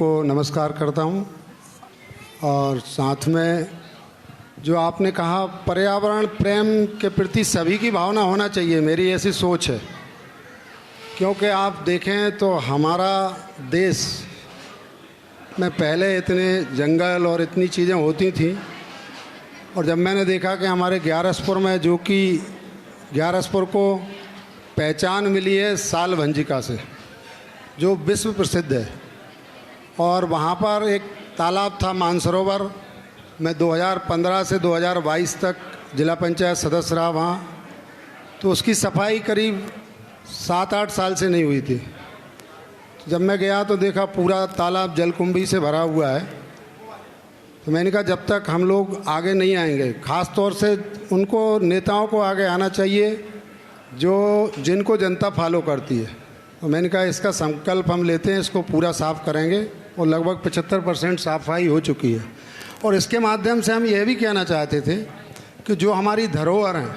को नमस्कार करता हूं। और साथ में जो आपने कहा पर्यावरण प्रेम के प्रति सभी की भावना होना चाहिए, मेरी ऐसी सोच है। क्योंकि आप देखें तो हमारा देश में पहले इतने जंगल और इतनी चीज़ें होती थी, और जब मैंने देखा कि हमारे ग्यारसपुर में, जो कि ग्यारसपुर को पहचान मिली है साल भंजिका से, जो विश्व प्रसिद्ध है, और वहाँ पर एक तालाब था मानसरोवर। मैं 2015 से 2022 तक जिला पंचायत सदस्य रहा वहाँ, तो उसकी सफाई करीब 7-8 साल से नहीं हुई थी। जब मैं गया तो देखा पूरा तालाब जलकुंभी से भरा हुआ है। तो मैंने कहा जब तक हम लोग आगे नहीं आएंगे, ख़ास तौर से उनको नेताओं को आगे आना चाहिए जिनको जनता फॉलो करती है। तो मैंने कहा इसका संकल्प हम लेते हैं, इसको पूरा साफ़ करेंगे, और लगभग 75% सफाई हो चुकी है। और इसके माध्यम से हम यह भी कहना चाहते थे कि जो हमारी धरोहर हैं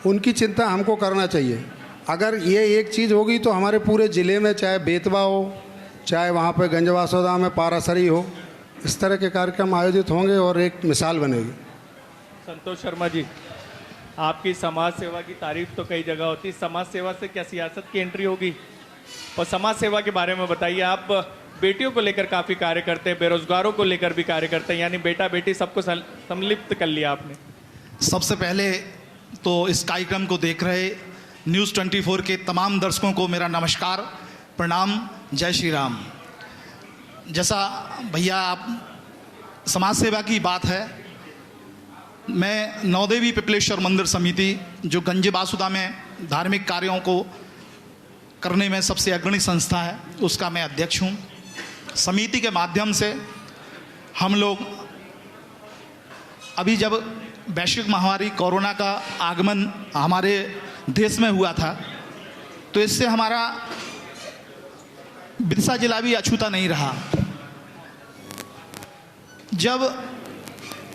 उनकी चिंता हमको करना चाहिए। अगर ये एक चीज़ होगी तो हमारे पूरे ज़िले में, चाहे बेतवा हो, चाहे वहाँ पे गंजवासोदा में पारासरी हो, इस तरह के कार्यक्रम आयोजित होंगे और एक मिसाल बनेगी। संतोष शर्मा जी, आपकी समाज सेवा की तारीफ तो कई जगह होती है, समाज सेवा से क्या सियासत की एंट्री होगी? और समाज सेवा के बारे में बताइए। आप बेटियों को लेकर काफ़ी कार्य करते हैं, बेरोजगारों को लेकर भी कार्य करते हैं, यानी बेटा बेटी सबको सम्मिलित कर लिया आपने। सबसे पहले तो इस कार्यक्रम को देख रहे न्यूज़ 24 के तमाम दर्शकों को मेरा नमस्कार, प्रणाम, जय श्री राम। जैसा भैया आप समाज सेवा की बात है, मैं नवदेवी पिपलेश्वर मंदिर समिति जो गंजबासुदा में धार्मिक कार्यों को करने में सबसे अग्रणी संस्था है, उसका मैं अध्यक्ष हूँ। समिति के माध्यम से हम लोग अभी जब वैश्विक महामारी कोरोना का आगमन हमारे देश में हुआ था, तो इससे हमारा बिरसा जिला भी अछूता नहीं रहा। जब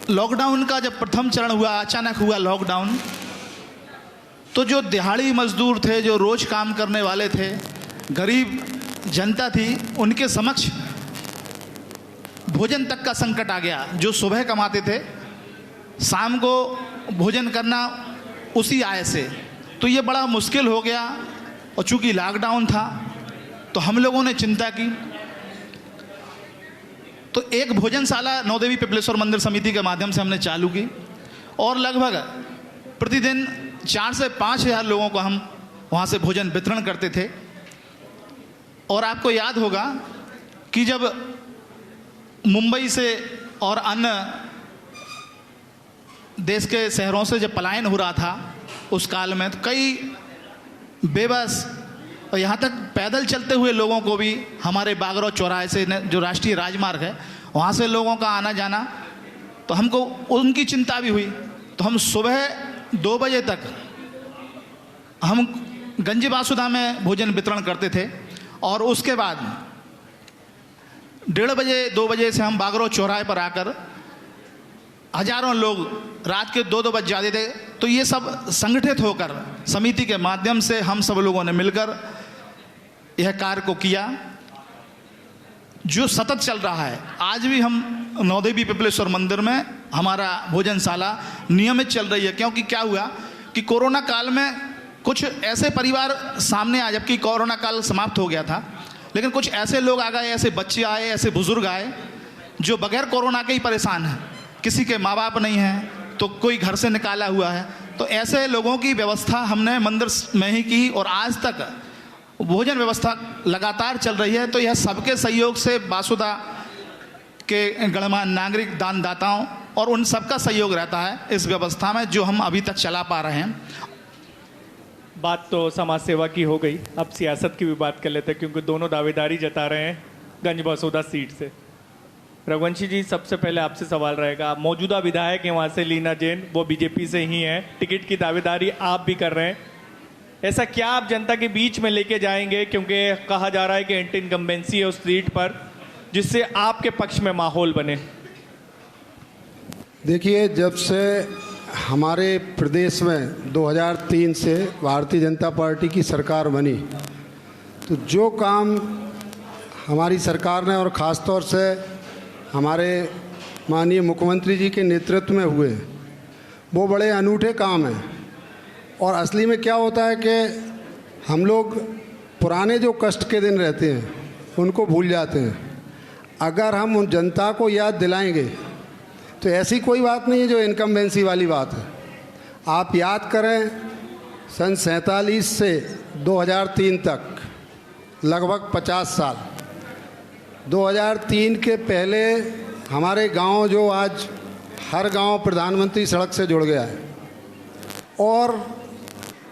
लॉकडाउन का जब प्रथम चरण हुआ, अचानक हुआ लॉकडाउन, तो जो दिहाड़ी मजदूर थे, जो रोज काम करने वाले थे, गरीब जनता थी, उनके समक्ष भोजन तक का संकट आ गया। जो सुबह कमाते थे, शाम को भोजन करना उसी आय से, तो ये बड़ा मुश्किल हो गया। और चूंकि लॉकडाउन था तो हम लोगों ने चिंता की, तो एक भोजनशाला नवदेवी पिपलेश्वर मंदिर समिति के माध्यम से हमने चालू की, और लगभग प्रतिदिन 4 से 5 हज़ार लोगों को हम वहाँ से भोजन वितरण करते थे। और आपको याद होगा कि जब मुंबई से और अन्य देश के शहरों से जब पलायन हो रहा था उस काल में, तो कई बेबस और यहाँ तक पैदल चलते हुए लोगों को भी हमारे बागरौ चौराहे से, जो राष्ट्रीय राजमार्ग है, वहाँ से लोगों का आना जाना, तो हमको उनकी चिंता भी हुई। तो हम सुबह 2 बजे तक हम गंजबासुदा में भोजन वितरण करते थे, और उसके बाद 1:30 बजे 2 बजे से हम बागरौ चौराहे पर आकर हजारों लोग रात के 2-2 बज जाते थे। तो ये सब संगठित होकर समिति के माध्यम से हम सब लोगों ने मिलकर यह कार्य को किया, जो सतत चल रहा है। आज भी हम नवदेवी पिपलेश्वर मंदिर में हमारा भोजनशाला नियमित चल रही है। क्योंकि क्या हुआ कि कोरोना काल में कुछ ऐसे परिवार सामने आए, जबकि कोरोना काल समाप्त हो गया था, लेकिन कुछ ऐसे लोग आ गए, ऐसे बच्चे आए, ऐसे बुजुर्ग आए जो बगैर कोरोना के ही परेशान हैं। किसी के माँ बाप नहीं हैं, तो कोई घर से निकाला हुआ है। तो ऐसे लोगों की व्यवस्था हमने मंदिर में ही की, और आज तक भोजन व्यवस्था लगातार चल रही है। तो यह सबके सहयोग से, बासुदा के गणमान्य नागरिक, दानदाताओं और उन सबका सहयोग रहता है इस व्यवस्था में, जो हम अभी तक चला पा रहे हैं। बात तो समाज सेवा की हो गई, अब सियासत की भी बात कर लेते हैं, क्योंकि दोनों दावेदारी जता रहे हैं गंजबासुदा सीट से। रघुवंशी जी, सबसे पहले आपसे सवाल रहेगा। मौजूदा विधायक हैं वहाँ से लीना जैन, वो बीजेपी से ही हैं, टिकट की दावेदारी आप भी कर रहे हैं। ऐसा क्या आप जनता के बीच में लेके जाएंगे, क्योंकि कहा जा रहा है कि एंटी इनकम्बेंसी है उस सीट पर, जिससे आपके पक्ष में माहौल बने? देखिए, जब से हमारे प्रदेश में 2003 से भारतीय जनता पार्टी की सरकार बनी, तो जो काम हमारी सरकार ने और ख़ास तौर से हमारे माननीय मुख्यमंत्री जी के नेतृत्व में हुए हैं, वो बड़े अनूठे काम हैं। और असली में क्या होता है कि हम लोग पुराने जो कष्ट के दिन रहते हैं उनको भूल जाते हैं। अगर हम उन जनता को याद दिलाएंगे तो ऐसी कोई बात नहीं है जो इनकम्बेंसी वाली बात है। आप याद करें, सन 47 से 2003 तक लगभग 50 साल, 2003 के पहले हमारे गांव जो आज हर गांव प्रधानमंत्री सड़क से जुड़ गया है, और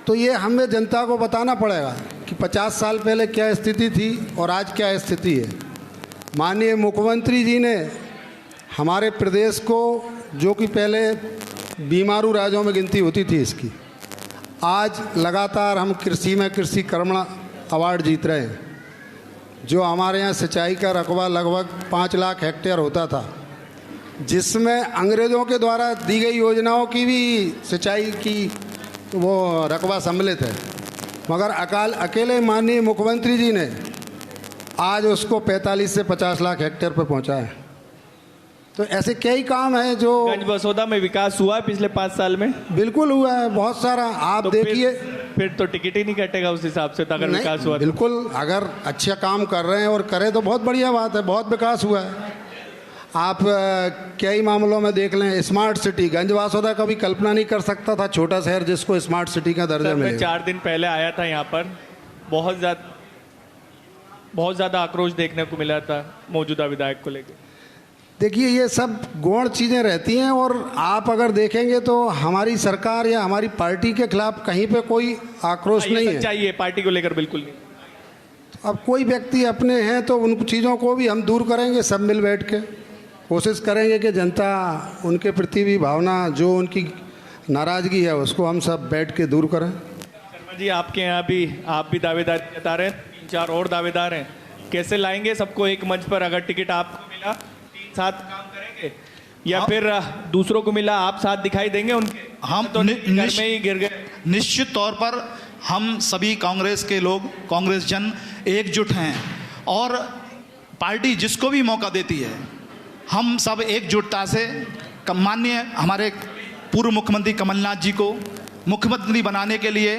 तो ये हमें जनता को बताना पड़ेगा कि 50 साल पहले क्या स्थिति थी और आज क्या स्थिति है। माननीय मुख्यमंत्री जी ने हमारे प्रदेश को, जो कि पहले बीमारू राज्यों में गिनती होती थी इसकी, आज लगातार हम कृषि में कृषि कर्मण अवार्ड जीत रहे हैं। जो हमारे यहाँ सिंचाई का रकबा लगभग 5 लाख हेक्टेयर होता था, जिसमें अंग्रेज़ों के द्वारा दी गई योजनाओं की भी सिंचाई की वो रकबा सम्मिलित है, मगर अकेले माननीय मुख्यमंत्री जी ने आज उसको 45 से 50 लाख हेक्टेयर पर पहुँचाया है। तो ऐसे कई काम हैं जो गंज बसोदा में विकास हुआ है पिछले 5 साल में। बिल्कुल हुआ है, बहुत सारा। आप तो देखिए, फिर तो टिकट ही नहीं कटेगा उस हिसाब से, तो अगर नहीं, विकास हुआ तो। बिल्कुल, अगर अच्छा काम कर रहे हैं और करें तो बहुत बढ़िया बात है, बहुत विकास हुआ है। आप कई मामलों में देख लें, स्मार्ट सिटी, गंज बसोदा कभी कल्पना नहीं कर सकता था छोटा शहर जिसको स्मार्ट सिटी का दर्जा सर, मैं मिलेगा। 4 दिन पहले आया था यहाँ पर, बहुत ज़्यादा आक्रोश देखने को मिला था मौजूदा विधायक को लेकर। देखिए, ये सब गौण चीज़ें रहती हैं, और आप अगर देखेंगे तो हमारी सरकार या हमारी पार्टी के खिलाफ कहीं पे कोई आक्रोश नहीं है। सच्चाई है, पार्टी को लेकर बिल्कुल नहीं। अब कोई व्यक्ति अपने हैं तो उन चीज़ों को भी हम दूर करेंगे, सब मिल बैठ के कोशिश करेंगे कि जनता उनके प्रति भी भावना, जो उनकी नाराज़गी है, उसको हम सब बैठ के दूर करें। शर्मा जी, आपके यहाँ भी आप भी दावेदारी जता रहे हैं, 3-4 और दावेदार हैं, कैसे लाएंगे सबको एक मंच पर? अगर टिकट आपको मिला, 3 साथ काम करेंगे, या फिर दूसरों को मिला आप साथ दिखाई देंगे उनके? हम तो घर में ही गिर गए। निश्चित तौर पर हम सभी कांग्रेस के लोग, कांग्रेस जन एकजुट हैं, और पार्टी जिसको भी मौका देती है हम सब एकजुटता से माननीय हमारे पूर्व मुख्यमंत्री कमलनाथ जी को मुख्यमंत्री बनाने के लिए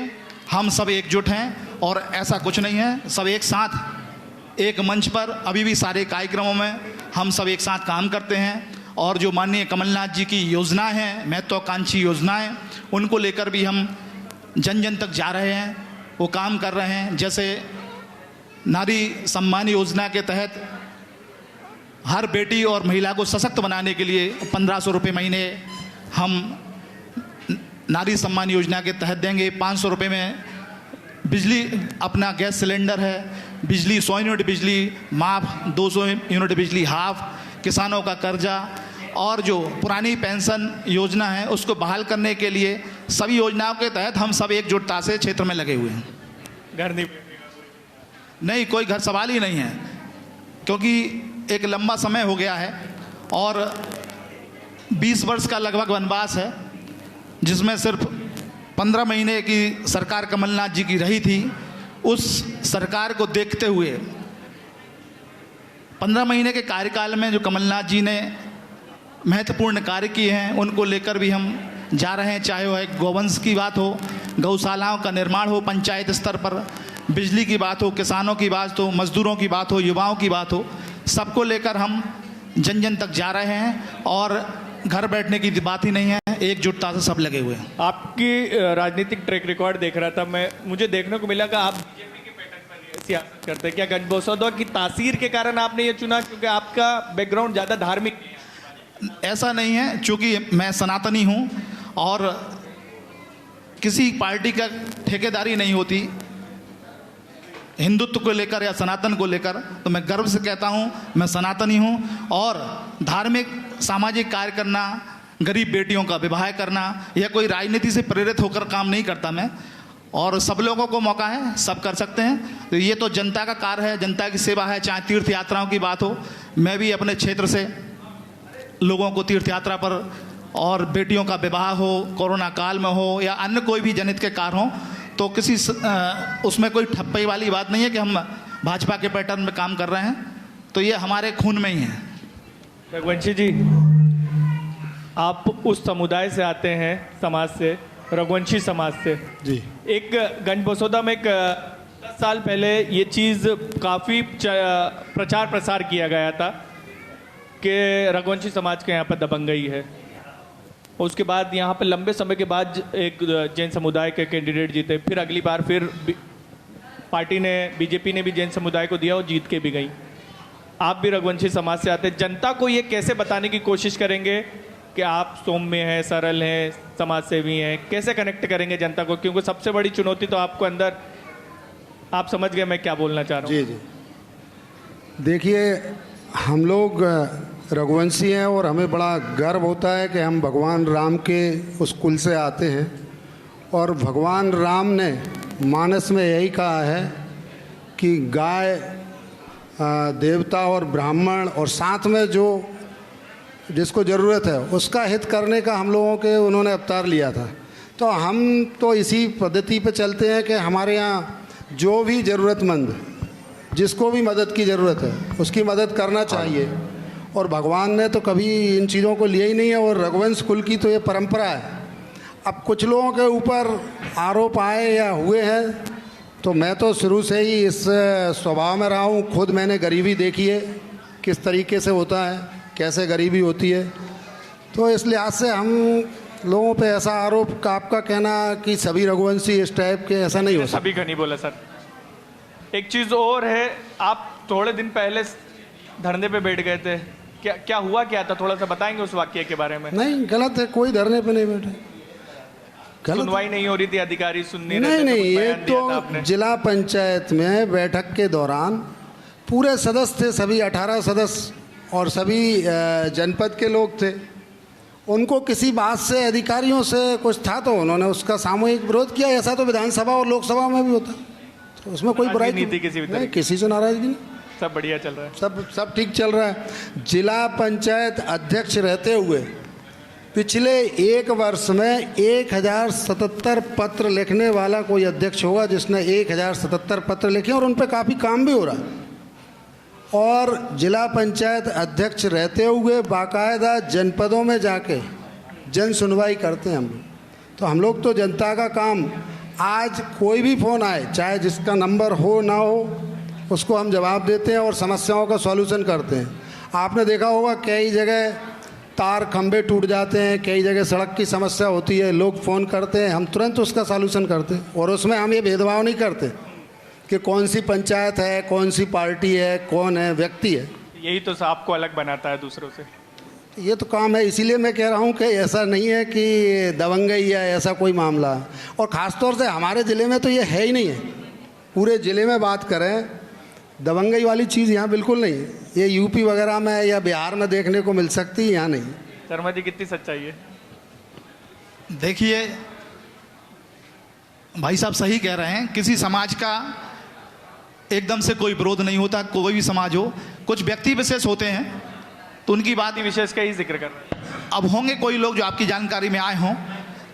हम सब एकजुट हैं। और ऐसा कुछ नहीं है, सब एक साथ एक मंच पर अभी भी सारे कार्यक्रमों में हम सब एक साथ काम करते हैं। और जो माननीय कमलनाथ जी की योजना है, महत्वाकांक्षी योजनाएं, उनको लेकर भी हम जन जन तक जा रहे हैं, वो काम कर रहे हैं। जैसे नारी सम्मान योजना के तहत हर बेटी और महिला को सशक्त बनाने के लिए 1500 रुपये महीने हम नारी सम्मान योजना के तहत देंगे। 500 रुपये में बिजली, अपना गैस सिलेंडर है, बिजली 100 यूनिट बिजली माफ़, 200 यूनिट बिजली हाफ, किसानों का कर्जा, और जो पुरानी पेंशन योजना है उसको बहाल करने के लिए सभी योजनाओं के तहत हम सब एकजुटता से क्षेत्र में लगे हुए हैं। घर नहीं, कोई घर सवाल ही नहीं है, क्योंकि एक लंबा समय हो गया है और 20 वर्ष का लगभग वनवास है, जिसमें सिर्फ 15 महीने की सरकार कमलनाथ जी की रही थी। उस सरकार को देखते हुए 15 महीने के कार्यकाल में जो कमलनाथ जी ने महत्वपूर्ण कार्य किए हैं उनको लेकर भी हम जा रहे हैं। चाहे वह गौवंश की बात हो, गौशालाओं का निर्माण हो, पंचायत स्तर पर बिजली की बात हो, किसानों की बात हो, मजदूरों की बात हो, युवाओं की बात हो, सबको लेकर हम जन जन तक जा रहे हैं। और घर बैठने की बात ही नहीं है, एकजुटता से सब लगे हुए हैं। आपकी राजनीतिक ट्रैक रिकॉर्ड देख रहा था मैं, मुझे देखने को मिला कि आप बीजेपी के पैटर्न पर सियासत करते हैं। क्या गंज बसोदा की तासीर के कारण आपने ये चुना, क्योंकि आपका बैकग्राउंड ज़्यादा धार्मिक? ऐसा नहीं है, चूँकि मैं सनातनी हूँ और किसी पार्टी का ठेकेदारी नहीं होती हिंदुत्व को लेकर या सनातन को लेकर, तो मैं गर्व से कहता हूँ मैं सनातनी हूँ। और धार्मिक सामाजिक कार्य करना, गरीब बेटियों का विवाह करना, या कोई राजनीति से प्रेरित होकर काम नहीं करता मैं। और सब लोगों को मौका है, सब कर सकते हैं। तो ये तो जनता का कार्य है, जनता की सेवा है। चाहे तीर्थ यात्राओं की बात हो, मैं भी अपने क्षेत्र से लोगों को तीर्थ यात्रा पर, और बेटियों का विवाह हो, कोरोना काल में हो, या अन्य कोई भी जनहित के कार्य हों, तो किसी उसमें कोई ठप्पई वाली बात नहीं है कि हम भाजपा के पैटर्न में काम कर रहे हैं। तो ये हमारे खून में ही है। रघुवंशी जी, आप उस समुदाय से आते हैं, समाज से, रघुवंशी समाज से। जी। एक गंज बसोदा में 10 साल पहले ये चीज़ काफ़ी प्रचार प्रसार किया गया था कि रघुवंशी समाज के यहाँ पर दबंगई है। उसके बाद यहाँ पर लंबे समय के बाद एक जैन समुदाय के कैंडिडेट जीते, फिर अगली बार फिर पार्टी ने, बीजेपी ने भी जैन समुदाय को दिया और जीत के भी गई। आप भी रघुवंशी समाज से आते हैं, जनता को ये कैसे बताने की कोशिश करेंगे कि आप सौम्य हैं, सरल हैं, समाज सेवी हैं? कैसे कनेक्ट करेंगे जनता को? क्योंकि सबसे बड़ी चुनौती तो आपको अंदर, आप समझ गए मैं क्या बोलना चाह रहा हूँ। जी जी, देखिए हम लोग रघुवंशी हैं और हमें बड़ा गर्व होता है कि हम भगवान राम के उस कुल से आते हैं। और भगवान राम ने मानस में यही कहा है कि गाय, देवता और ब्राह्मण और साथ में जो जिसको ज़रूरत है उसका हित करने का हम लोगों के उन्होंने अवतार लिया था। तो हम तो इसी पद्धति पे चलते हैं कि हमारे यहाँ जो भी ज़रूरतमंद, जिसको भी मदद की ज़रूरत है उसकी मदद करना चाहिए। और भगवान ने तो कभी इन चीज़ों को लिया ही नहीं है, और रघुवंश कुल की तो ये परंपरा है। अब कुछ लोगों के ऊपर आरोप आए या हुए हैं, तो मैं तो शुरू से ही इस स्वभाव में रहा हूँ। खुद मैंने गरीबी देखी है किस तरीके से होता है, कैसे गरीबी होती है। तो इस लिहाज से हम लोगों पे ऐसा आरोप, आपका कहना कि सभी रघुवंशी इस टाइप के, ऐसा नहीं हो सकता। सभी का नहीं बोला सर। एक चीज़ और है, आप थोड़े दिन पहले धरने पे बैठ गए थे, क्या हुआ, क्या था? थोड़ा सा बताएंगे उस वाक्य के बारे में। नहीं, गलत है, कोई धरने पे नहीं बैठे। सुनवाई नहीं हो रही थी, अधिकारी सुन नहीं रहे थे? नहीं, कुछ ये बयान दिया था आपने? तो जिला पंचायत में बैठक के दौरान पूरे सदस्य थे, सभी 18 सदस्य और सभी जनपद के लोग थे। उनको किसी बात से, अधिकारियों से कुछ था तो उन्होंने उसका सामूहिक विरोध किया। ऐसा तो विधानसभा और लोकसभा में भी होता, तो उसमें कोई बुराई नहीं थी किसी भी तरह? नहीं, किसी से नाराजगी नहीं, सब बढ़िया चल रहा है, सब ठीक चल रहा है। जिला पंचायत अध्यक्ष रहते हुए पिछले 1 वर्ष में 1077 पत्र लिखने वाला कोई अध्यक्ष होगा जिसने 1077 पत्र लिखे, और उन पर काफ़ी काम भी हो रहा है। और जिला पंचायत अध्यक्ष रहते हुए बाकायदा जनपदों में जाके जन सुनवाई करते हैं हम लोग। तो हम लोग तो जनता का काम, आज कोई भी फ़ोन आए, चाहे जिसका नंबर हो ना हो, उसको हम जवाब देते हैं और समस्याओं का सॉल्यूशन करते हैं। आपने देखा होगा कई जगह तार खंभे टूट जाते हैं, कई जगह सड़क की समस्या होती है, लोग फ़ोन करते हैं, हम तुरंत उसका सॉल्यूशन करते हैं। और उसमें हम ये भेदभाव नहीं करते कि कौन सी पंचायत है, कौन सी पार्टी है, कौन है, व्यक्ति है। यही तो आपको अलग बनाता है दूसरों से। ये तो काम है, इसीलिए मैं कह रहा हूँ कि ऐसा नहीं है कि दबंगई या ऐसा कोई मामला है। और ख़ासतौर से हमारे ज़िले में तो ये है ही नहीं है। पूरे ज़िले में बात करें, दबंगई वाली चीज़ यहाँ बिल्कुल नहीं है। ये यूपी वगैरह में या बिहार में देखने को मिल सकती है, यहाँ नहीं। शर्मा जी, कितनी सच्चाई है? देखिए भाई साहब सही कह रहे हैं, किसी समाज का एकदम से कोई विरोध नहीं होता, कोई भी समाज हो। कुछ व्यक्ति विशेष होते हैं तो उनकी बात विशेष का ही जिक्र कर रहे हैं। अब होंगे कोई लोग जो आपकी जानकारी में आए हों,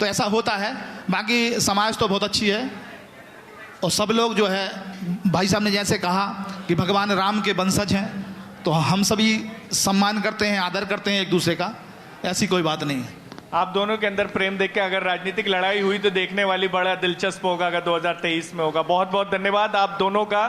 तो ऐसा होता है। बाकी समाज तो बहुत अच्छी है, और सब लोग जो है, भाई साहब ने जैसे कहा कि भगवान राम के वंशज हैं, तो हम सभी सम्मान करते हैं, आदर करते हैं एक दूसरे का, ऐसी कोई बात नहीं है। आप दोनों के अंदर प्रेम देख के अगर राजनीतिक लड़ाई हुई तो देखने वाली बड़ा दिलचस्प होगा अगर 2023 में होगा। बहुत बहुत धन्यवाद आप दोनों का।